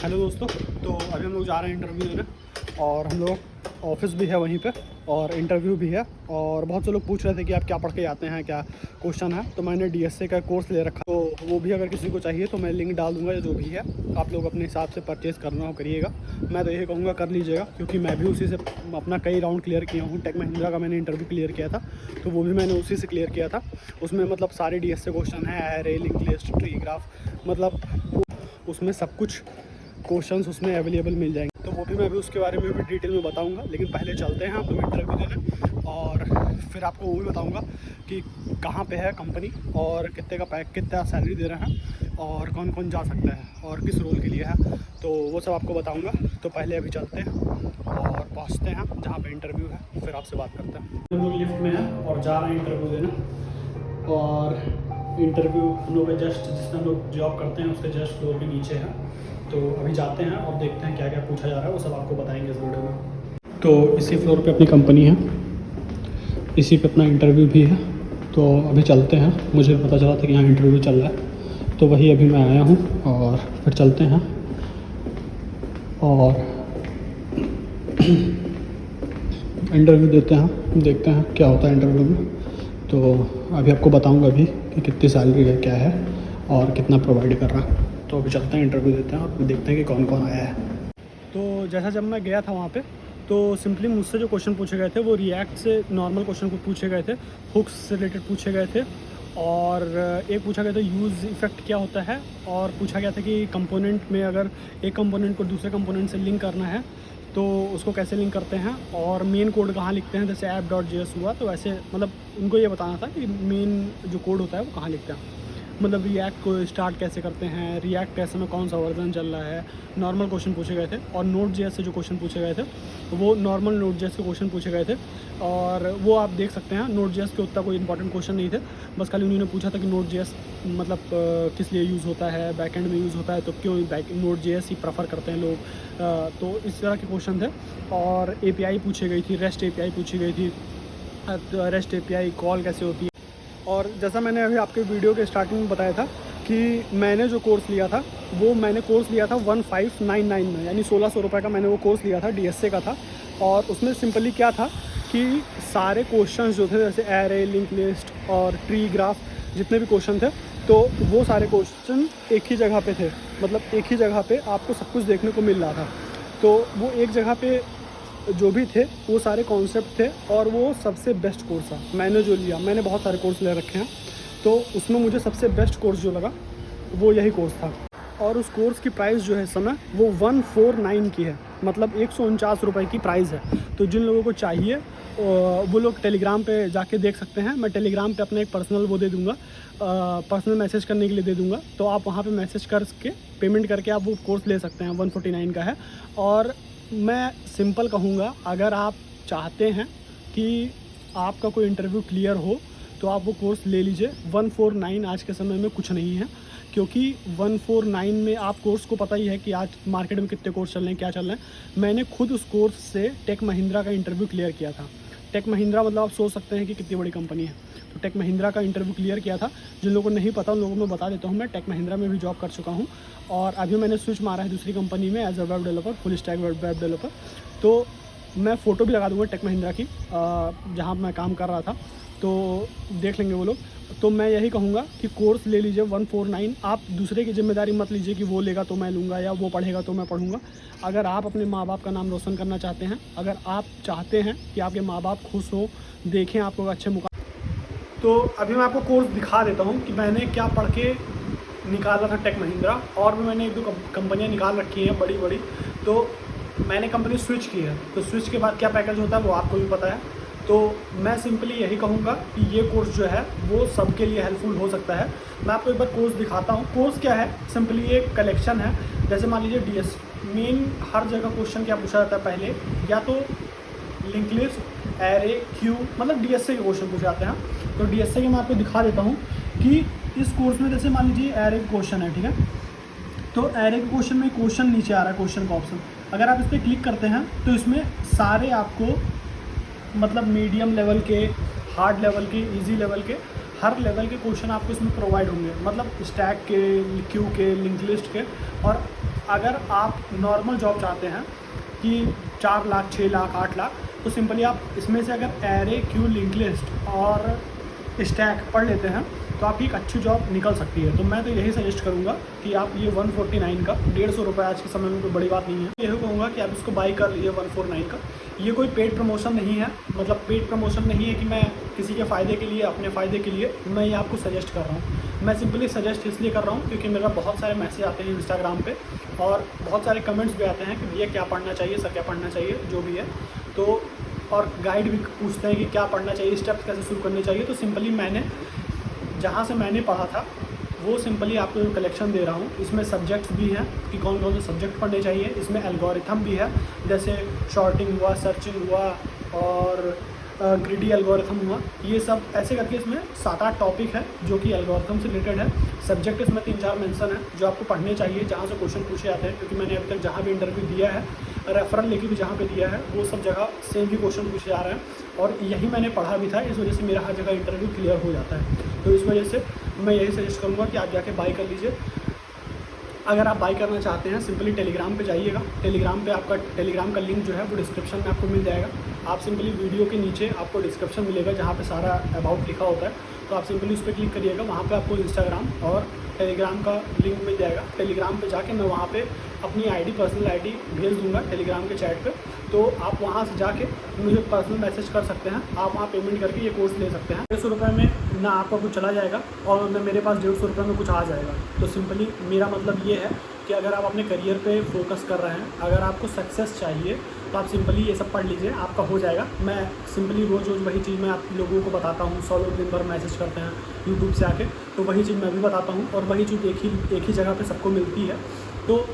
Hello दोस्तों, तो अभी हम लोग जा रहे हैं इंटरव्यू देने और हम लोग ऑफिस भी है वहीं पे और इंटरव्यू भी है। और बहुत से लोग पूछ रहे थे कि आप क्या पढ़ के आते हैं, क्या क्वेश्चन है। तो मैंने डीएसए का कोर्स ले रखा, तो वो भी अगर किसी को चाहिए तो मैं लिंक डाल दूंगा। जो भी है आप लोग अपने हिसाब से परचेज़ करना हो करिएगा। मैं तो यही कहूँगा कर लीजिएगा, क्योंकि मैं भी उसी से अपना कई राउंड क्लियर किया हूँ। टेक महिंद्रा का मैंने इंटरव्यू क्लियर किया था, तो वो भी मैंने उसी से क्लियर किया था। उसमें मतलब सारे डीएसए क्वेश्चन है, array, link list, tree graph, मतलब उसमें सब कुछ क्वेश्चंस उसमें अवेलेबल मिल जाएंगे। तो वो भी मैं अभी उसके बारे में भी डिटेल में बताऊंगा। लेकिन पहले चलते हैं आप लोग इंटरव्यू देने, और फिर आपको वो भी बताऊंगा कि कहाँ पे है कंपनी और कितने का कितना सैलरी दे रहे हैं और कौन कौन जा सकता है और किस रोल के लिए है, तो वो सब आपको बताऊंगा। तो पहले अभी चलते हैं और पहुँचते हैं जहाँ पे इंटरव्यू है, फिर आपसे बात करते हैं। हम लोग लिफ्ट में हैं और जा रहे हैं इंटरव्यू देने। और इंटरव्यू हम लोग जस्ट जिसमें हम लोग जॉब करते हैं उसके जस्ट फ्लोर के नीचे है। तो अभी जाते हैं और देखते हैं क्या क्या पूछा जा रहा है, वो सब आपको बताएंगे इस वीडियो में। तो इसी फ्लोर पे अपनी कंपनी है, इसी पे अपना इंटरव्यू भी है। तो अभी चलते हैं। मुझे पता चला था कि यहाँ इंटरव्यू चल रहा है, तो वही अभी मैं आया हूँ और फिर चलते हैं और इंटरव्यू देते हैं, देखते हैं क्या होता है इंटरव्यू में। तो अभी आपको बताऊंगा अभी कि कितनी सैलरी है, क्या है और कितना प्रोवाइड कर रहा है। तो अभी चलते हैं, इंटरव्यू देते हैं और देखते हैं कि कौन कौन आया है। तो जैसा जब मैं गया था वहाँ पे, तो सिंपली मुझसे जो क्वेश्चन पूछे गए थे वो रिएक्ट से नॉर्मल क्वेश्चन को पूछे गए थे, हुक्स से रिलेटेड पूछे गए थे। और एक पूछा गया था यूज़ इफ़ेक्ट क्या होता है, और पूछा गया था कि कंपोनेंट में अगर एक कंपोनेंट को दूसरे कंपोनेंट से लिंक करना है तो उसको कैसे लिंक करते हैं, और मेन कोड कहाँ लिखते हैं। जैसे app.js हुआ, तो ऐसे मतलब उनको ये बताना था कि मेन जो कोड होता है वो कहाँ लिखते हैं। मतलब रिएक्ट को स्टार्ट कैसे करते हैं, रिएक्ट कैसे में कौन सा वर्जन चल रहा है, नॉर्मल क्वेश्चन पूछे गए थे। और Node.js से जो क्वेश्चन पूछे गए थे वो नॉर्मल Node.js के क्वेश्चन पूछे गए थे। और वो आप देख सकते हैं, Node.js के उतना कोई इंपॉर्टेंट क्वेश्चन नहीं थे। बस खाली उन्होंने पूछा था कि Node.js मतलब किस लिए यूज़ होता है, बैकएंड में यूज़ होता है तो क्यों Node.js ही प्रेफर करते हैं लोग। तो इस तरह के क्वेश्चन थे। और API पूछी गई थी, REST API पूछी गई थी, REST API कॉल कैसे होती है। और जैसा मैंने अभी आपके वीडियो के स्टार्टिंग में बताया था कि मैंने जो कोर्स लिया था वो मैंने कोर्स लिया था 1599 में, यानी 1600 रुपये का मैंने वो कोर्स लिया था, डीएसए का था। और उसमें सिंपली क्या था कि सारे क्वेश्चंस जो थे, जैसे एरे, लिंक लिस्ट और ट्री ग्राफ, जितने भी क्वेश्चन थे, तो वो सारे क्वेश्चन एक ही जगह पे थे। मतलब एक ही जगह पे आपको सब कुछ देखने को मिल रहा था। तो वो एक जगह पे जो भी थे वो सारे कॉन्सेप्ट थे, और वो सबसे बेस्ट कोर्स था। मैंने जो लिया, मैंने बहुत सारे कोर्स ले रखे हैं, तो उसमें मुझे सबसे बेस्ट कोर्स जो लगा वो यही कोर्स था। और उस कोर्स की प्राइस जो है इस समय वो 149 की है, मतलब 149 रुपये की प्राइस है। तो जिन लोगों को चाहिए वो लोग टेलीग्राम पे जाके देख सकते हैं। मैं टेलीग्राम पे अपना एक पर्सनल वो दे दूँगा, पर्सनल मैसेज करने के लिए दे दूँगा। तो आप वहाँ पे मैसेज करके पेमेंट करके आप वो कोर्स ले सकते हैं। 149 का है। और मैं सिंपल कहूँगा, अगर आप चाहते हैं कि आपका कोई इंटरव्यू क्लियर हो तो आप वो कोर्स ले लीजिए। 149 आज के समय में कुछ नहीं है, क्योंकि 149 में आप कोर्स को पता ही है कि आज मार्केट में कितने कोर्स चल रहे हैं, क्या चल रहे हैं। मैंने खुद उस कोर्स से टेक महिंद्रा का इंटरव्यू क्लियर किया था। टेक महिंद्रा मतलब आप सोच सकते हैं कि कितनी बड़ी कंपनी है। तो टेक महिंद्रा का इंटरव्यू क्लियर किया था। जिन लोगों को नहीं पता उन लोगों को मैं बता देता हूँ, मैं टेक महिंद्रा में भी जॉब कर चुका हूँ। और अभी मैंने स्विच मारा है दूसरी कंपनी में as a web developer, full stack web developer. तो मैं फ़ोटो भी लगा दूँगा टेक महिंद्रा की, जहाँ मैं काम कर रहा था, तो देख लेंगे वो लोग। तो मैं यही कहूँगा कि कोर्स ले लीजिए 149। आप दूसरे की जिम्मेदारी मत लीजिए कि वो लेगा तो मैं लूँगा या वो पढ़ेगा तो मैं पढ़ूँगा। अगर आप अपने माँ बाप का नाम रोशन करना चाहते हैं, अगर आप चाहते हैं कि आपके माँ बाप खुश हों, देखें आपको अच्छे मुकाम, तो अभी मैं आपको कोर्स दिखा देता हूँ कि मैंने क्या पढ़ के निकाला था टेक महिंद्रा। और भी मैंने एक दो कंपनियाँ निकाल रखी हैं बड़ी बड़ी। तो मैंने कंपनी स्विच की है, तो स्विच के बाद क्या पैकेज होता है वो आपको भी पता है। तो मैं सिंपली यही कहूँगा कि ये कोर्स जो है वो सबके लिए हेल्पफुल हो सकता है। मैं आपको एक बार कोर्स दिखाता हूँ। कोर्स क्या है, सिंपली एक कलेक्शन है। जैसे मान लीजिए डीएस मेन हर जगह क्वेश्चन क्या पूछा जाता है, पहले या तो लिंक लिस्ट, एरे, क्यू, मतलब डीएसए के क्वेश्चन पूछे जाते हैं। तो डीएसए के मैं आपको दिखा देता हूँ कि इस कोर्स में जैसे मान लीजिए एरे क्वेश्चन है, ठीक है। तो एरे के क्वेश्चन में क्वेश्चन नीचे आ रहा है, क्वेश्चन का ऑप्शन। अगर आप इस पर क्लिक करते हैं तो इसमें सारे आपको मतलब मीडियम लेवल के, हार्ड लेवल के, इजी लेवल के, हर लेवल के क्वेश्चन आपको इसमें प्रोवाइड होंगे। मतलब स्टैक के, क्यू के, लिंक लिस्ट के, और अगर आप नॉर्मल जॉब चाहते हैं कि 4 लाख, 6 लाख, 8 लाख, तो सिंपली आप इसमें से अगर एरे, क्यू, लिंक लिस्ट और स्टैक पढ़ लेते हैं तो आपकी एक अच्छी जॉब निकल सकती है। तो मैं तो यही सजेस्ट करूँगा कि आप ये 149 का 150 रुपये आज के समय में कोई बड़ी बात नहीं है, यही कहूँगा कि आप इसको बाई कर लीजिए 149 का। ये कोई पेड प्रमोशन नहीं है, मतलब पेड प्रमोशन नहीं है कि मैं किसी के फ़ायदे के लिए, अपने फ़ायदे के लिए मैं ये आपको सजेस्ट कर रहा हूँ। मैं सिंपली सजेस्ट इसलिए कर रहा हूँ क्योंकि मेरा बहुत सारे मैसेज आते हैं इंस्टाग्राम पे और बहुत सारे कमेंट्स भी आते हैं कि भैया क्या पढ़ना चाहिए सर, क्या पढ़ना चाहिए, जो भी है। तो और गाइड भी पूछते हैं कि क्या पढ़ना चाहिए, स्टेप्स कैसे शुरू करने चाहिए। तो सिंपली मैंने जहाँ से मैंने पढ़ा था वो सिंपली आपको कलेक्शन दे रहा हूँ। इसमें सब्जेक्ट्स भी हैं कि कौन कौन से सब्जेक्ट पढ़ने चाहिए, इसमें एल्गोरिथम भी है, जैसे शॉर्टिंग हुआ, सर्चिंग हुआ और ग्रिडी एल्गोरिथम हुआ। ये सब ऐसे करके इसमें 7-8 टॉपिक है जो कि एल्गोरिथम से रिलेटेड है। सब्जेक्ट इसमें 3-4 मेंशन है जो आपको पढ़ने चाहिए, जहाँ से क्वेश्चन पूछे जाते हैं, क्योंकि मैंने अभी तक जहाँ भी इंटरव्यू दिया है, रेफरल लेके भी जहाँ पे दिया है, वो सब जगह सेम ही क्वेश्चन पूछे जा रहे हैं और यही मैंने पढ़ा भी था। इस वजह से मेरा हर जगह इंटरव्यू क्लियर हो जाता है। तो इस वजह से मैं यही सजेस्ट करूँगा कि आप जाके बाई कर लीजिए। अगर आप बाई करना चाहते हैं सिंपली टेलीग्राम पे जाइएगा। टेलीग्राम पे आपका टेलीग्राम का लिंक जो है वो डिस्क्रिप्शन में आपको मिल जाएगा। आप सिंपली वीडियो के नीचे आपको डिस्क्रिप्शन मिलेगा जहाँ पे सारा अबाउट लिखा होता है, तो आप सिंपली उस पर क्लिक करिएगा। वहाँ पे आपको इंस्टाग्राम और टेलीग्राम का लिंक मिल जाएगा। टेलीग्राम पे जाके मैं वहाँ पे अपनी आईडी, पर्सनल आईडी भेज दूँगा टेलीग्राम के चैट पे, तो आप वहाँ से जाके मुझे पर्सनल मैसेज कर सकते हैं। आप वहाँ पेमेंट करके ये कोर्स ले सकते हैं। 150 रुपये में ना आपका कुछ चला जाएगा और ना मेरे पास 150 रुपये में कुछ आ जाएगा। तो सिंपली मेरा मतलब ये है कि अगर आप अपने करियर पे फोकस कर रहे हैं, अगर आपको सक्सेस चाहिए, तो आप सिंपली ये सब पढ़ लीजिए, आपका हो जाएगा। मैं सिंपली रोज़ वही चीज़ मैं आप लोगों को बताता हूँ। 100 लोग दिन भर मैसेज करते हैं यूट्यूब से आके, तो वही चीज़ मैं भी बताता हूँ और वही चीज़ एक ही जगह पे सबको मिलती है, तो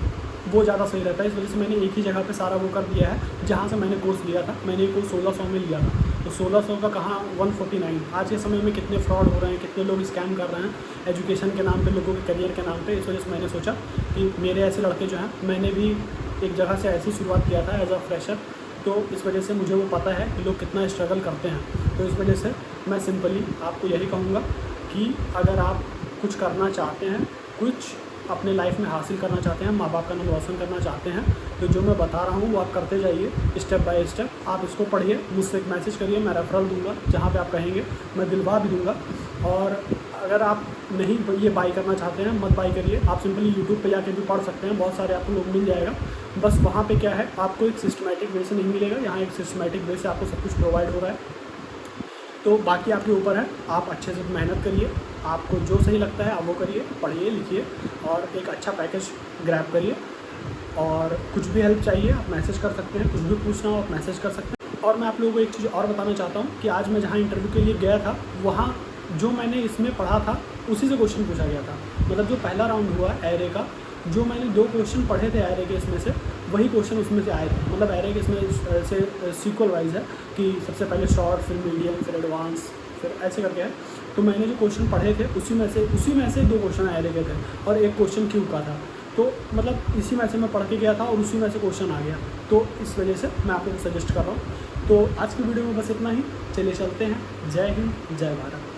वो ज़्यादा सही रहता है। इस वजह से मैंने एक ही जगह पे सारा वो कर दिया है। जहाँ से मैंने कोर्स लिया था, मैंने कोर्स 1600 में लिया था, तो 1600 का कहाँ 149। आज के समय में कितने फ्रॉड हो रहे हैं, कितने लोग स्कैम कर रहे हैं एजुकेशन के नाम पे, लोगों के करियर के नाम पे। इस वजह से मैंने सोचा कि मेरे ऐसे लड़के जो हैं, मैंने भी एक जगह से ऐसी शुरुआत किया था एज अ फ्रेशर, तो इस वजह से मुझे वो पता है कि लोग कितना स्ट्रगल करते हैं। तो इस वजह से मैं सिंपली आपको यही कहूँगा कि अगर आप कुछ करना चाहते हैं, कुछ अपने लाइफ में हासिल करना चाहते हैं, माँ बाप का नाम रोशन करना चाहते हैं, तो जो मैं बता रहा हूँ वो आप करते जाइए स्टेप बाय स्टेप। आप इसको पढ़िए, मुझसे एक मैसेज करिए, मैं रेफरल दूंगा, जहाँ पे आप कहेंगे मैं दिलवा भी दूंगा। और अगर आप नहीं ये बाई करना चाहते हैं, मत बाई करिए। आप सिंपली यूट्यूब पे जाके भी पढ़ सकते हैं, बहुत सारे आपको लोग मिल जाएगा। बस वहाँ पे क्या है, आपको एक सिस्टमेटिक वे से नहीं मिलेगा, यहाँ एक सिस्टमेटिक वे से आपको सब कुछ प्रोवाइड हो रहा है। तो बाकी आपके ऊपर है, आप अच्छे से मेहनत करिए, आपको जो सही लगता है आप वो करिए, पढ़िए, लिखिए और एक अच्छा पैकेज ग्रैब करिए। और कुछ भी हेल्प चाहिए आप मैसेज कर सकते हैं, कुछ भी पूछना हो आप मैसेज कर सकते हैं। और मैं आप लोगों को एक चीज़ और बताना चाहता हूँ कि आज मैं जहाँ इंटरव्यू के लिए गया था, वहाँ जो मैंने इसमें पढ़ा था उसी से क्वेश्चन पूछा गया था। मतलब जो पहला राउंड हुआ एरे का, जो मैंने 2 क्वेश्चन पढ़े थे एरे के, इसमें से वही क्वेश्चन उसमें से आए थे। मतलब एरे के इसमें से सीक्वल वाइज है कि सबसे पहले शॉर्ट, फिर मीडियम, फिर एडवांस, फिर ऐसे करके है। तो मैंने जो क्वेश्चन पढ़े थे उसी में से 2 क्वेश्चन एरे के थे और एक क्वेश्चन क्यू का था। तो मतलब इसी में से मैं पढ़ के गया था और उसी में से क्वेश्चन आ गया। तो इस वजह से मैं आपको सजेस्ट कर रहा हूँ। तो आज की वीडियो में बस इतना ही। चलिए चलते हैं। जय हिंद, जय भारत।